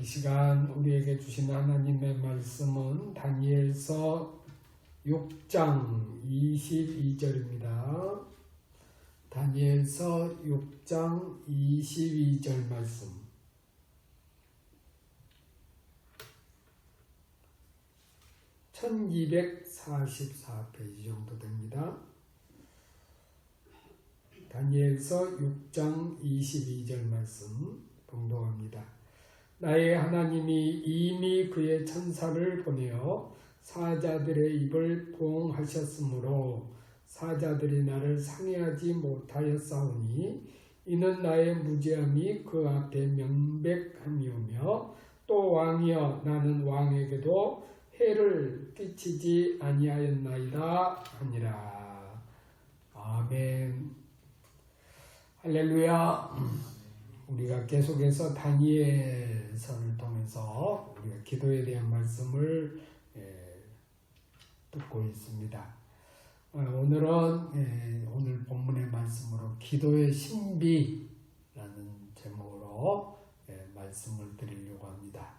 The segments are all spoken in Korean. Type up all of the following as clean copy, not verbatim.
이 시간 우리에게 주신 하나님의 말씀은 다니엘서 6장 22절입니다. 다니엘서 6장 22절 말씀. (1244페이지) 정도 됩니다. 다니엘서 6장 22절 말씀 봉독합니다. 나의 하나님이 이미 그의 천사를 보내어 사자들의 입을 보응하셨으므로 사자들이 나를 상해하지 못하였사오니 이는 나의 무죄함이 그 앞에 명백함이오며 또 왕이여 나는 왕에게도 해를 끼치지 아니하였나이다 하니라. 아멘. 할렐루야. 우리가 계속해서 다니엘서를 통해서 우리가 기도에 대한 말씀을 듣고 있습니다. 오늘은 오늘 본문의 말씀으로 기도의 신비라는 제목으로 말씀을 드리려고 합니다.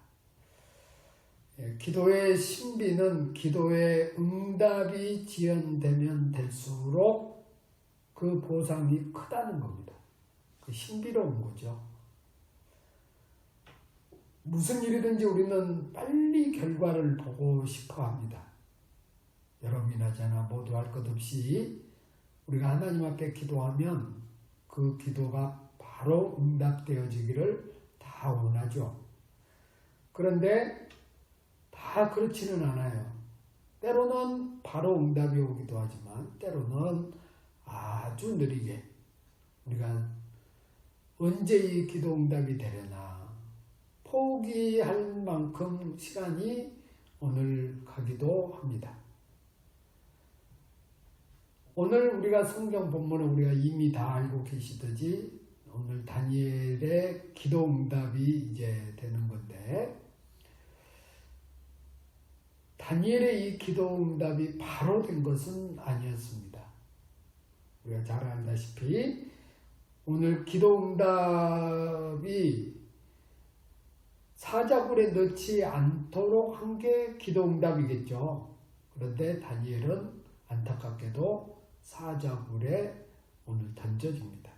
기도의 신비는 기도의 응답이 지연되면 될수록 그 보상이 크다는 겁니다. 그 신비로운 거죠. 무슨 일이든지 우리는 빨리 결과를 보고 싶어 합니다. 여러분이나 저나 모두 할 것 없이 우리가 하나님 앞에 기도하면 그 기도가 바로 응답되어지기를 다 원하죠. 그런데 다 그렇지는 않아요. 때로는 바로 응답이 오기도 하지만 때로는 아주 느리게 우리가 언제 이 기도 응답이 되려나 포기할 만큼 시간이 오늘 가기도 합니다. 오늘 우리가 성경 본문을 우리가 이미 다 알고 계시듯이 오늘 다니엘의 기도 응답이 이제 되는 건데 다니엘의 이 기도 응답이 바로 된 것은 아니었습니다. 우리가 잘 알다시피 오늘 기도 응답이 사자굴에 넣지 않도록 한 게 기도 응답이겠죠. 그런데 다니엘은 안타깝게도 사자굴에 오늘 던져집니다.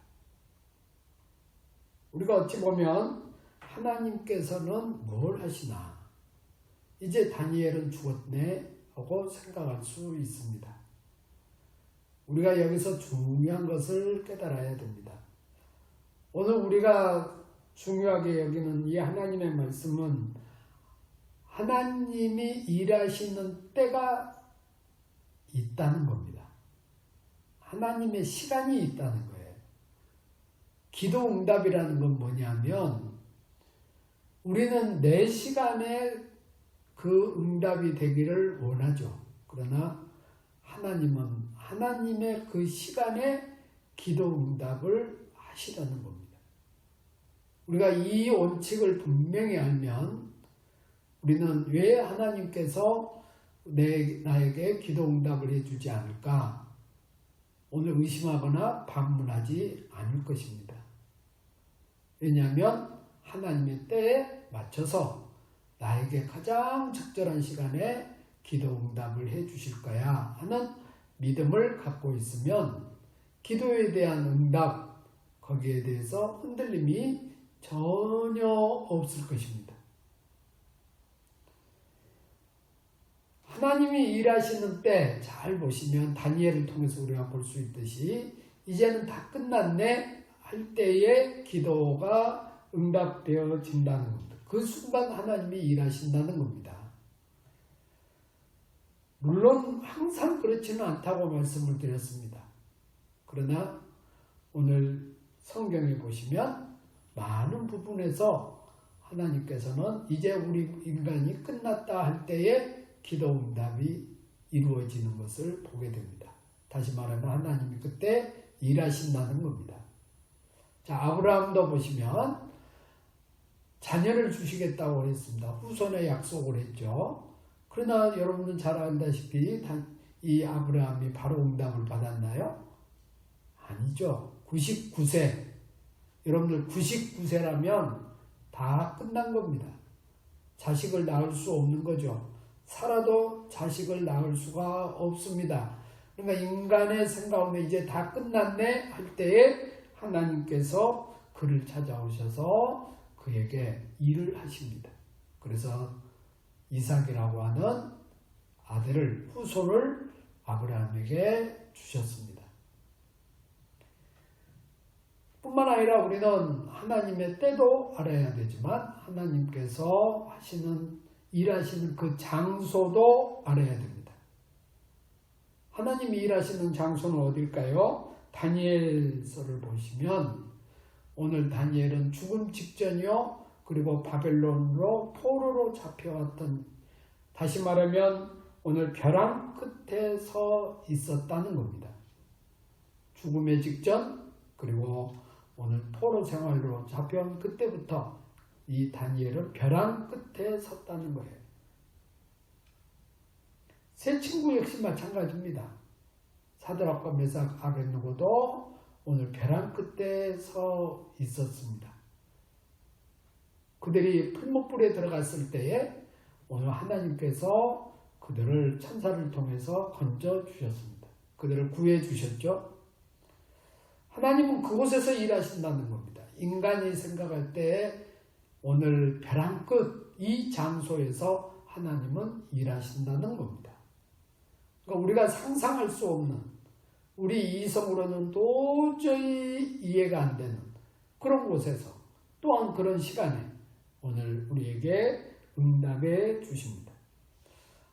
우리가 어찌 보면 하나님께서는 뭘 하시나 이제 다니엘은 죽었네 하고 생각할 수 있습니다. 우리가 여기서 중요한 것을 깨달아야 됩니다. 오늘 우리가 중요하게 여기는 이 하나님의 말씀은 하나님이 일하시는 때가 있다는 겁니다. 하나님의 시간이 있다는 거예요. 기도 응답이라는 건 뭐냐면 우리는 내 시간에 그 응답이 되기를 원하죠. 그러나 하나님은 하나님의 그 시간에 기도 응답을 하시라는 겁니다. 우리가 이 원칙을 분명히 알면 우리는 왜 하나님께서 나에게 기도 응답을 해주지 않을까? 오늘 의심하거나 반문하지 않을 것입니다. 왜냐하면 하나님의 때에 맞춰서 나에게 가장 적절한 시간에 기도 응답을 해주실 거야 하는 믿음을 갖고 있으면 기도에 대한 응답 거기에 대해서 흔들림이 전혀 없을 것입니다. 하나님이 일하시는 때 잘 보시면 다니엘을 통해서 우리가 볼 수 있듯이 이제는 다 끝났네 할 때에 기도가 응답되어진다는 겁니다. 그 순간 하나님이 일하신다는 겁니다. 물론 항상 그렇지는 않다고 말씀을 드렸습니다. 그러나 오늘 성경에 보시면 많은 부분에서 하나님께서는 이제 우리 인간이 끝났다 할 때에 기도 응답이 이루어지는 것을 보게 됩니다. 다시 말하면 하나님이 그때 일하신다는 겁니다. 자, 아브라함도 보시면 자녀를 주시겠다고 했습니다. 후손의 약속을 했죠. 그러나 여러분은 잘 안다시피 이 아브라함이 바로 응답을 받았나요? 아니죠. 99세. 여러분들 99세라면 다 끝난 겁니다. 자식을 낳을 수 없는 거죠. 살아도 자식을 낳을 수가 없습니다. 그러니까 인간의 생각은 이제 다 끝났네 할 때에 하나님께서 그를 찾아오셔서 그에게 일을 하십니다. 그래서 이삭이라고 하는 아들을, 후손을 아브라함에게 주셨습니다. 뿐만 아니라 우리는 하나님의 때도 알아야 되지만 하나님께서 일하시는 그 장소도 알아야 됩니다. 하나님이 일하시는 장소는 어딜까요? 다니엘서를 보시면 오늘 다니엘은 죽음 직전이요. 그리고 바벨론으로 포로로 잡혀왔던, 다시 말하면 오늘 벼랑 끝에 서 있었다는 겁니다. 죽음의 직전, 그리고 오늘 포로 생활로 잡혀온 그때부터 이 다니엘은 벼랑 끝에 섰다는 거예요. 세 친구 역시 마찬가지입니다. 사드락과 메삭, 아벳느고도 오늘 벼랑 끝에 서 있었습니다. 그들이 풀무불에 들어갔을 때에 오늘 하나님께서 그들을 천사를 통해서 건져 주셨습니다. 그들을 구해 주셨죠. 하나님은 그곳에서 일하신다는 겁니다. 인간이 생각할 때 오늘 벼랑 끝 이 장소에서 하나님은 일하신다는 겁니다. 그러니까 우리가 상상할 수 없는, 우리 이성으로는 도저히 이해가 안 되는 그런 곳에서 또한 그런 시간에 오늘 우리에게 응답해 주십니다.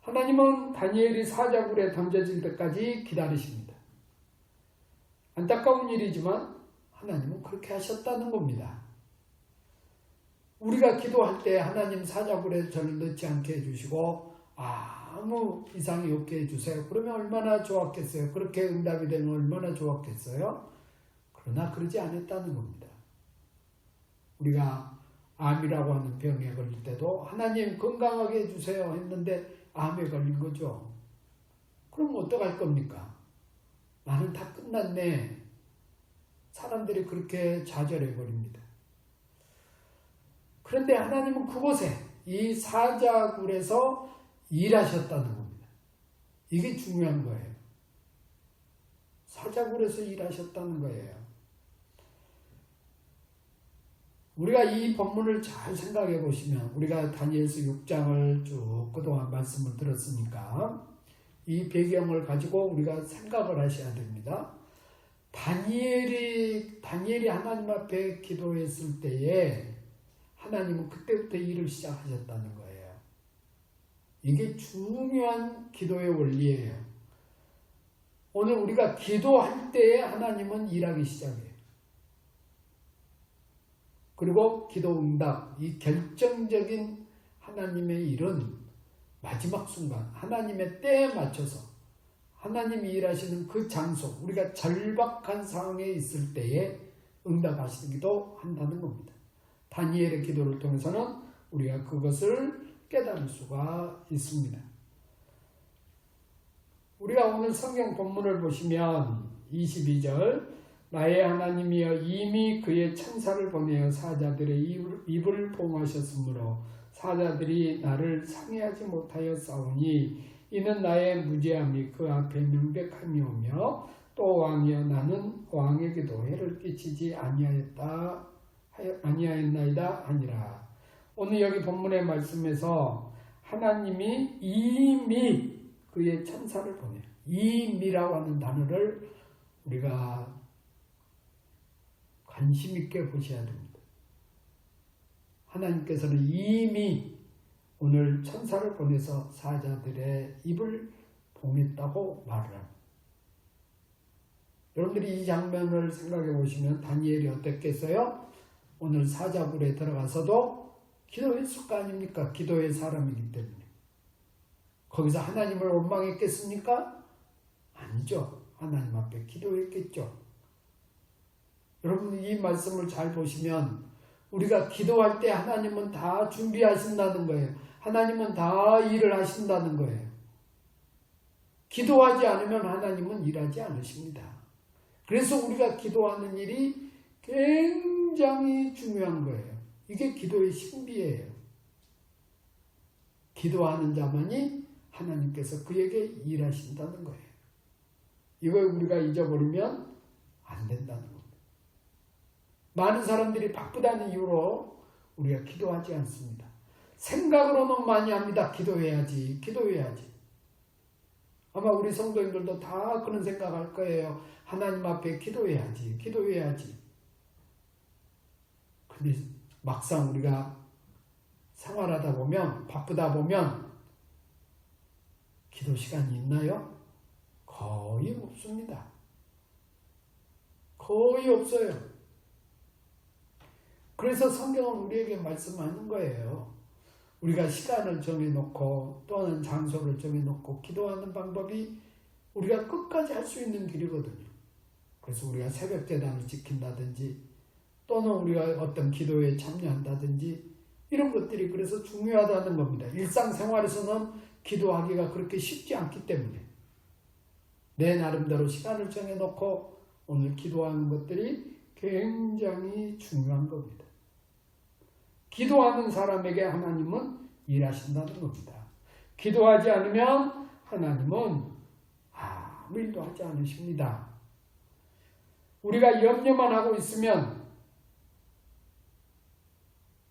하나님은 다니엘이 사자굴에 던져질 때까지 기다리십니다. 안타까운 일이지만 하나님은 그렇게 하셨다는 겁니다. 우리가 기도할 때 하나님 사자굴에 저를 넣지 않게 해주시고 아무 이상이 없게 해주세요. 그러면 얼마나 좋았겠어요. 그렇게 응답이 되면 얼마나 좋았겠어요. 그러나 그러지 않았다는 겁니다. 우리가 암이라고 하는 병에 걸릴 때도 하나님 건강하게 해주세요 했는데 암에 걸린 거죠. 그럼 어떡할 겁니까? 나는 다 끝났네. 사람들이 그렇게 좌절해버립니다. 그런데 하나님은 그곳에 이 사자굴에서 일하셨다는 겁니다. 이게 중요한 거예요. 사자굴에서 일하셨다는 거예요. 우리가 이 본문을 잘 생각해 보시면, 우리가 다니엘서 6장을 쭉 그동안 말씀을 들었으니까 이 배경을 가지고 우리가 생각을 하셔야 됩니다. 다니엘이 하나님 앞에 기도했을 때에 하나님은 그때부터 일을 시작하셨다는 거예요. 이게 중요한 기도의 원리예요. 오늘 우리가 기도할 때에 하나님은 일하기 시작해요. 그리고 기도 응답, 이 결정적인 하나님의 일은 마지막 순간 하나님의 때에 맞춰서 하나님이 일하시는 그 장소, 우리가 절박한 상황에 있을 때에 응답하시기도 한다는 겁니다. 다니엘의 기도를 통해서는 우리가 그것을 깨달을 수가 있습니다. 우리가 오늘 성경 본문을 보시면 22절, 나의 하나님이여 이미 그의 천사를 보내어 사자들의 입을 봉하셨으므로 사자들이 나를 상해하지 못하여 싸우니 이는 나의 무죄함이 그 앞에 명백함이오며 또 왕이여 나는 왕에게도 해를 끼치지 아니하였나이다 하니라. 오늘 여기 본문의 말씀에서 하나님이 이미 그의 천사를 보내요. 이미라고 하는 단어를 우리가 관심 있게 보셔야 됩니다. 하나님께서는 이미 오늘 천사를 보내서 사자들의 입을 봉했다고 말을 합니다. 여러분들이 이 장면을 생각해 보시면 다니엘이 어땠겠어요? 오늘 사자굴에 들어가서도 기도했을 거 아닙니까? 기도의 사람이기 때문에. 거기서 하나님을 원망했겠습니까? 아니죠. 하나님 앞에 기도했겠죠. 여러분 이 말씀을 잘 보시면 우리가 기도할 때 하나님은 다 준비하신다는 거예요. 하나님은 다 일을 하신다는 거예요. 기도하지 않으면 하나님은 일하지 않으십니다. 그래서 우리가 기도하는 일이 굉장히 중요한 거예요. 이게 기도의 신비예요. 기도하는 자만이 하나님께서 그에게 일하신다는 거예요. 이걸 우리가 잊어버리면 안 된다는 겁니다. 많은 사람들이 바쁘다는 이유로 우리가 기도하지 않습니다. 생각으로는 많이 합니다. 기도해야지, 기도해야지. 아마 우리 성도님들도 다 그런 생각할 거예요. 하나님 앞에 기도해야지, 기도해야지. 근데 막상 우리가 생활하다 보면, 바쁘다 보면 기도 시간이 있나요? 거의 없습니다. 거의 없어요. 그래서 성경은 우리에게 말씀하는 거예요. 우리가 시간을 정해놓고 또는 장소를 정해놓고 기도하는 방법이 우리가 끝까지 할 수 있는 길이거든요. 그래서 우리가 새벽제단을 지킨다든지 또는 우리가 어떤 기도에 참여한다든지 이런 것들이 그래서 중요하다는 겁니다. 일상생활에서는 기도하기가 그렇게 쉽지 않기 때문에 내 나름대로 시간을 정해놓고 오늘 기도하는 것들이 굉장히 중요한 겁니다. 기도하는 사람에게 하나님은 일하신다는 겁니다. 기도하지 않으면 하나님은 아무 일도 하지 않으십니다. 우리가 염려만 하고 있으면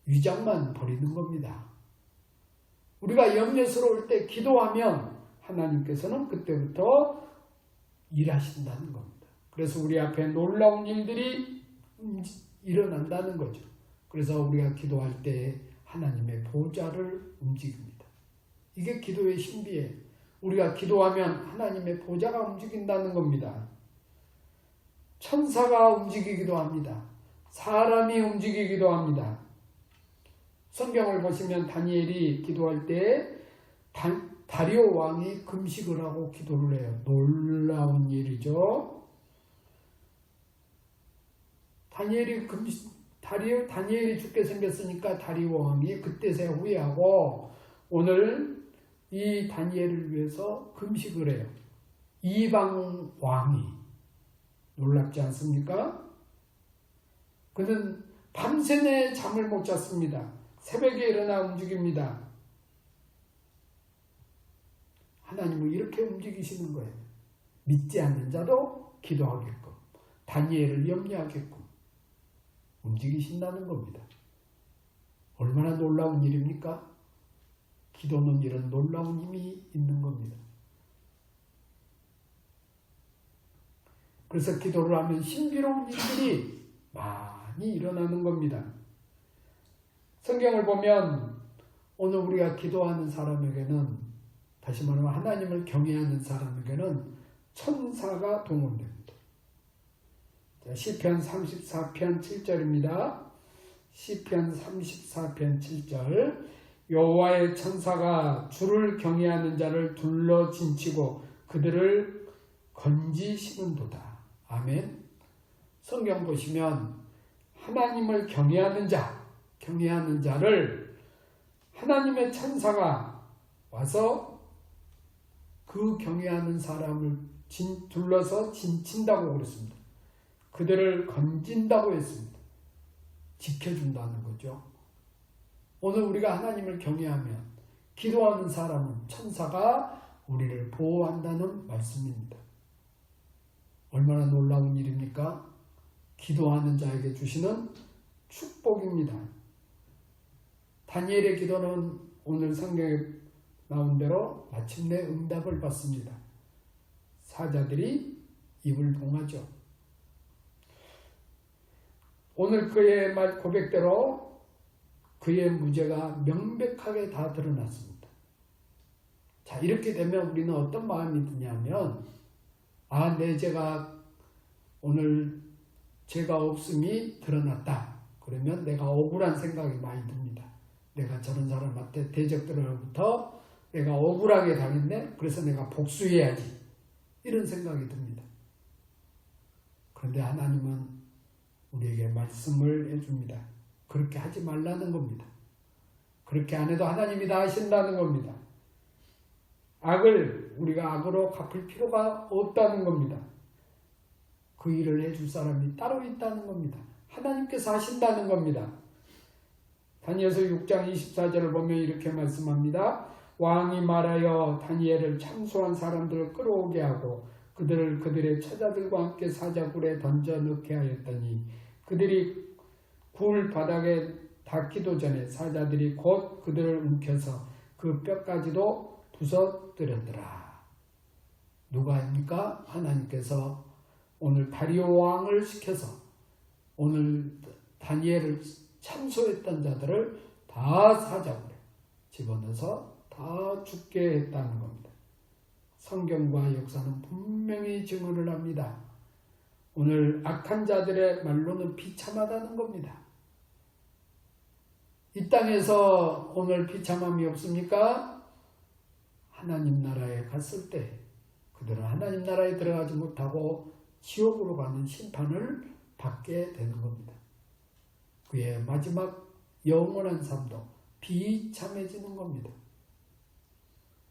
위장만 버리는 겁니다. 우리가 염려스러울 때 기도하면 하나님께서는 그때부터 일하신다는 겁니다. 그래서 우리 앞에 놀라운 일들이 일어난다는 거죠. 그래서 우리가 기도할 때 하나님의 보좌를 움직입니다. 이게 기도의 신비예요. 우리가 기도하면 하나님의 보좌가 움직인다는 겁니다. 천사가 움직이기도 합니다. 사람이 움직이기도 합니다. 성경을 보시면 다니엘이 기도할 때 다리오 왕이 금식을 하고 기도를 해요. 놀라운 일이죠. 다니엘이 죽게 생겼으니까 다리오 왕이 그때서야 후회하고 오늘 이 다니엘을 위해서 금식을 해요. 이방 왕이 놀랍지 않습니까? 그는 밤새내 잠을 못 잤습니다. 새벽에 일어나 움직입니다. 하나님은 이렇게 움직이시는 거예요. 믿지 않는 자도 기도하게끔, 다니엘을 염려하게끔 움직이신다는 겁니다. 얼마나 놀라운 일입니까? 기도는 이런 놀라운 힘이 있는 겁니다. 그래서 기도를 하면 신비로운 일들이 많이 일어나는 겁니다. 성경을 보면 오늘 우리가 기도하는 사람에게는, 다시 말하면 하나님을 경외하는 사람에게는 천사가 동원됩니다. 시편 34편 7절입니다. 시편 34편 7절 여호와의 천사가 주를 경외하는 자를 둘러 진치고 그들을 건지시는도다. 아멘. 성경 보시면 하나님을 경외하는 자를 하나님의 천사가 와서 그 경외하는 사람을 둘러서 진친다고 그랬습니다. 그들을 건진다고 했습니다. 지켜준다는 거죠. 오늘 우리가 하나님을 경외하면 기도하는 사람은 천사가 우리를 보호한다는 말씀입니다. 얼마나 놀라운 일입니까? 기도하는 자에게 주시는 축복입니다. 다니엘의 기도는 오늘 성경에 나온 대로 마침내 응답을 받습니다. 사자들이 입을 봉하죠. 오늘 그의 말 고백대로 그의 무죄가 명백하게 다 드러났습니다. 자, 이렇게 되면 우리는 어떤 마음이 드냐면, 내 죄가 오늘 죄가 없음이 드러났다. 그러면 내가 억울한 생각이 많이 듭니다. 내가 저런 사람한테 대적들로부터 내가 억울하게 당했네. 그래서 내가 복수해야지. 이런 생각이 듭니다. 그런데 하나님은 우리에게 말씀을 해줍니다. 그렇게 하지 말라는 겁니다. 그렇게 안 해도 하나님이 다 하신다는 겁니다. 우리가 악으로 갚을 필요가 없다는 겁니다. 그 일을 해줄 사람이 따로 있다는 겁니다. 하나님께서 하신다는 겁니다. 다니엘서 6장 24절을 보면 이렇게 말씀합니다. 왕이 말하여 다니엘을 참소한 사람들을 끌어오게 하고 그들을 그들의 처자들과 함께 사자굴에 던져 넣게 하였더니 그들이 굴 바닥에 닿기도 전에 사자들이 곧 그들을 움켜서 그 뼈까지도 부서뜨렸더라. 누가 합니까? 하나님께서 오늘 다리오 왕을 시켜서 오늘 다니엘을 참소했던 자들을 다 사자굴에 집어넣어서 다 죽게 했다는 겁니다. 성경과 역사는 분명히 증언을 합니다. 오늘 악한 자들의 말로는 비참하다는 겁니다. 이 땅에서 오늘 비참함이 없습니까? 하나님 나라에 갔을 때 그들은 하나님 나라에 들어가지 못하고 지옥으로 가는 심판을 받게 되는 겁니다. 그의 마지막 영원한 삶도 비참해지는 겁니다.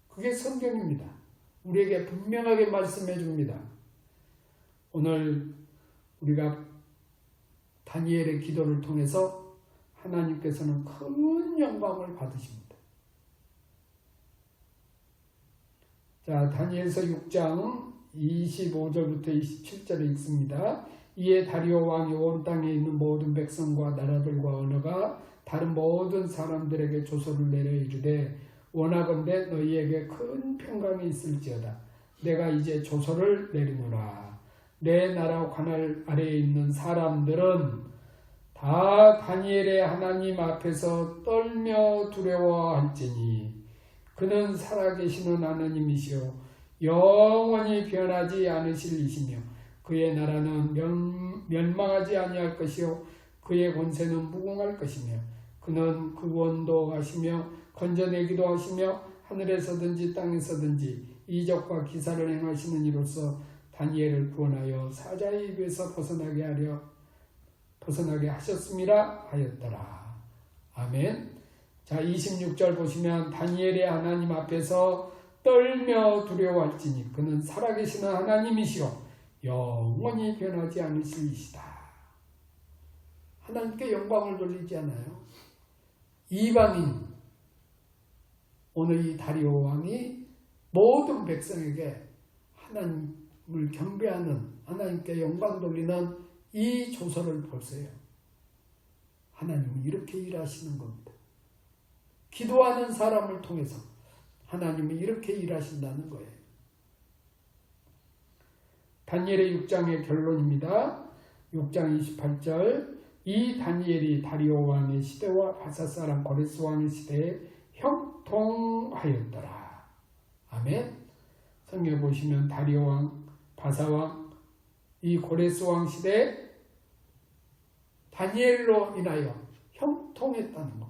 그게 성경입니다. 우리에게 분명하게 말씀해 줍니다. 오늘 우리가 다니엘의 기도를 통해서 하나님께서는 큰 영광을 받으십니다. 자, 다니엘서 6장 25절부터 27절에 있습니다. 이에 다리오 왕이 온 땅에 있는 모든 백성과 나라들과 언어가 다른 모든 사람들에게 조서를 내려 이르되 원하건대 너희에게 큰 평강이 있을지어다. 내가 이제 조서를 내리노라. 내 나라 관할 아래에 있는 사람들은 다 다니엘의 하나님 앞에서 떨며 두려워할지니 그는 살아계시는 하나님이시요 영원히 변하지 않으실 이시며 그의 나라는 멸망하지 아니할 것이요 그의 권세는 무궁할 것이며 그는 구원도 하시며 건져내기도 하시며 하늘에서든지 땅에서든지 이적과 기사를 행하시는 이로써 다니엘을 구원하여 사자의 입에서 벗어나게 하셨음이라 하였더라. 아멘. 자, 26절 보시면 다니엘의 하나님 앞에서 떨며 두려워할지니 그는 살아계시는 하나님이시요 영원히 변하지 않으실 이시다. 하나님께 영광을 돌리지 않아요. 이방인 오늘 이 다리오 왕이 모든 백성에게 하나님을 경배하는 하나님께 영광 돌리는 이 조서를 보세요. 하나님은 이렇게 일하시는 겁니다. 기도하는 사람을 통해서 하나님은 이렇게 일하신다는 거예요. 다니엘의 6장의 결론입니다. 6장 28절 이 다니엘이 다리오 왕의 시대와 바사사람 고레스 왕의 시대에 형통하였더라. 아멘. 성경에 보시면 다리오 왕, 바사 왕, 이 고레스 왕 시대에 다니엘로 인하여 형통했다는 것.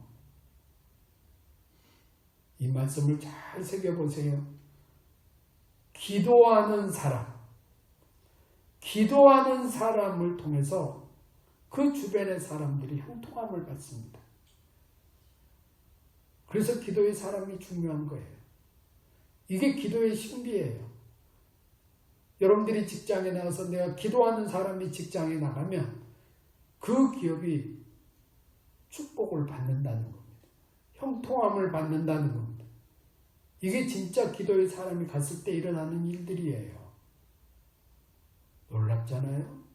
이 말씀을 잘 새겨보세요. 기도하는 사람을 통해서 그 주변의 사람들이 형통함을 받습니다. 그래서 기도의 사람이 중요한 거예요. 이게 기도의 신비예요. 여러분들이 직장에 나가서 내가 기도하는 사람이 직장에 나가면 그 기업이 축복을 받는다는 겁니다. 형통함을 받는다는 겁니다. 이게 진짜 기도의 사람이 갔을 때 일어나는 일들이에요. 놀랍잖아요?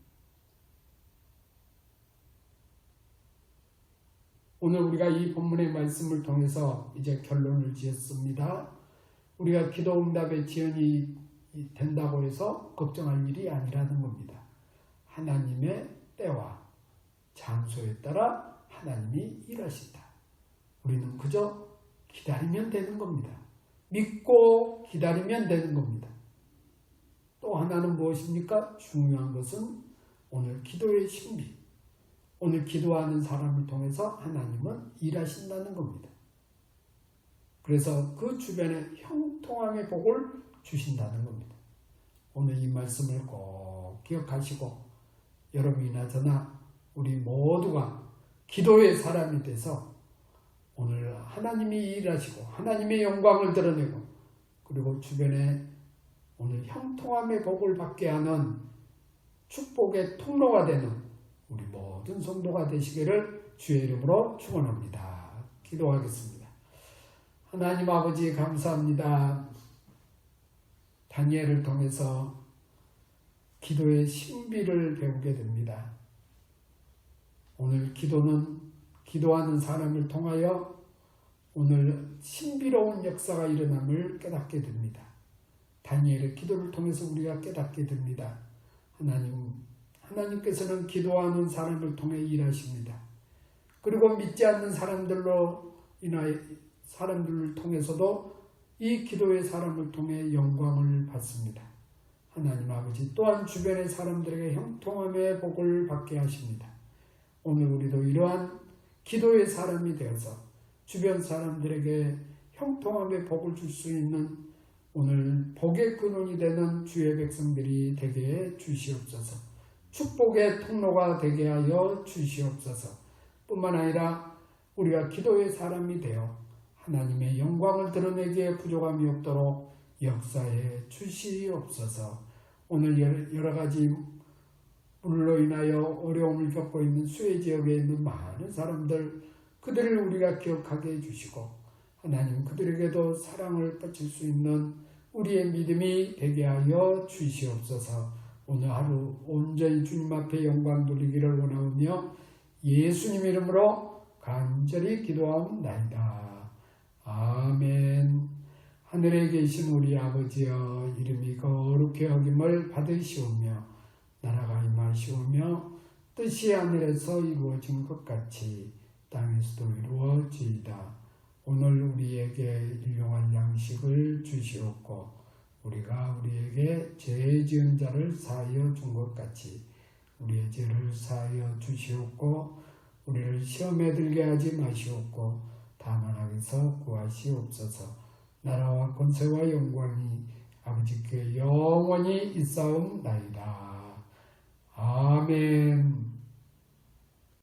오늘 우리가 이 본문의 말씀을 통해서 이제 결론을 지었습니다. 우리가 기도 응답의 지연이 된다고 해서 걱정할 일이 아니라는 겁니다. 하나님의 때와 장소에 따라 하나님이 일하신다. 우리는 그저 기다리면 되는 겁니다. 믿고 기다리면 되는 겁니다. 또 하나는 무엇입니까? 중요한 것은 오늘 기도의 신비. 오늘 기도하는 사람을 통해서 하나님은 일하신다는 겁니다. 그래서 그 주변에 형통함의 복을 주신다는 겁니다. 오늘 이 말씀을 꼭 기억하시고 여러분이나 저나 우리 모두가 기도의 사람이 돼서 오늘 하나님이 일하시고 하나님의 영광을 드러내고 그리고 주변에 오늘 형통함의 복을 받게 하는 축복의 통로가 되는 우리 모든 성도가 되시기를 주의 이름으로 축원합니다. 기도하겠습니다. 하나님 아버지 감사합니다. 다니엘을 통해서 기도의 신비를 배우게 됩니다. 오늘 기도는 기도하는 사람을 통하여 오늘 신비로운 역사가 일어남을 깨닫게 됩니다. 다니엘의 기도를 통해서 우리가 깨닫게 됩니다. 하나님께서는 기도하는 사람을 통해 일하십니다. 그리고 믿지 않는 사람들을 통해서도 이 기도의 사람을 통해 영광을 받습니다. 하나님 아버지 또한 주변의 사람들에게 형통함의 복을 받게 하십니다. 오늘 우리도 이러한 기도의 사람이 되어서 주변 사람들에게 형통함의 복을 줄 수 있는 오늘 복의 근원이 되는 주의 백성들이 되게 주시옵소서. 축복의 통로가 되게 하여 주시옵소서. 뿐만 아니라 우리가 기도의 사람이 되어 하나님의 영광을 드러내기에 부족함이 없도록 역사해 주시옵소서. 오늘 여러 가지 물로 인하여 어려움을 겪고 있는 수해 지역에 있는 많은 사람들, 그들을 우리가 기억하게 해주시고 하나님 그들에게도 사랑을 뻗칠 수 있는 우리의 믿음이 되게 하여 주시옵소서. 오늘 하루 온전히 주님 앞에 영광 돌리기를 원하오며 예수님 이름으로 간절히 기도하옵나이다. 아멘. 하늘에 계신 우리 아버지여, 이름이 거룩히 여김을 받으시오며 나라가 임하시오며 뜻이 하늘에서 이루어진 것 같이 땅에서도 이루어지이다. 오늘 우리에게 일용할 양식을 주시옵고 우리가 우리에게 죄 지은 자를 사하여 준 것 같이 우리의 죄를 사하여 주시옵고 우리를 시험에 들게 하지 마시옵고 다만 악에서 구하시옵소서. 나라와 권세와 영광이 아버지께 영원히 있사옵나이다. 아멘.